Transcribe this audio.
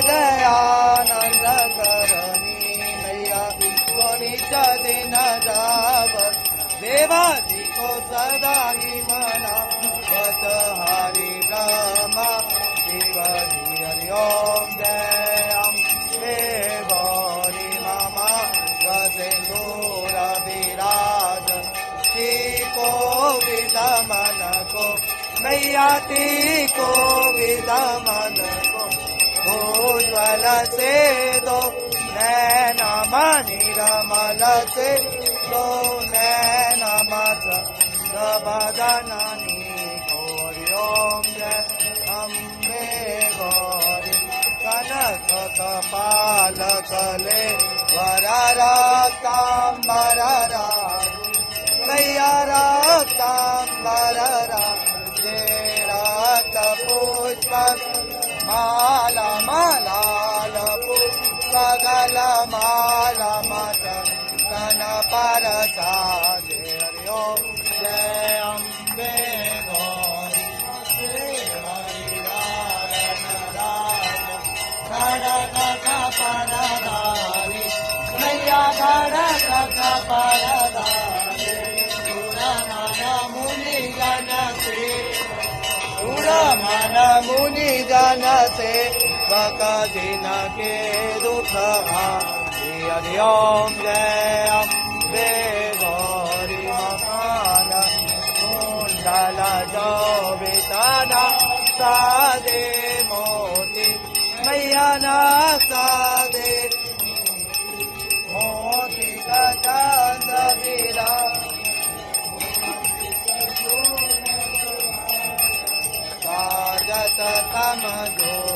दयानंद करणी मैया कोणीच दिन जावत देवाजी को सदा ही मना वत हरि ब्रह्मा शिव हरि ओम जय अम्बे गौरी मामा गजेंद्र विराज ती को विदा मन को मैया ती को विदा मन को उज्ज्वल से दो नैना मणिरमल से दो नैना मत बदनानी गौरी ओम जय अम्बे गौरी कनक कपाल कले वररक्तांबर मैया रक्तांबर राजे रक्त पुष्प माला मालाल पुष्पगल माला मत तन पर साजे हरि ओम जय अम्बे गौरी श्री हरिनारायण राज खड़क कपरधारी मैया खड़क कपरधारी मुनि जन से मन मुनि जन से दिन के दुख हरि ओम जय अम्बे गौरी मकान कुंडल जोबिताना सादे मोती मैया ना सादे मोती का चांद बिरा जत तम जो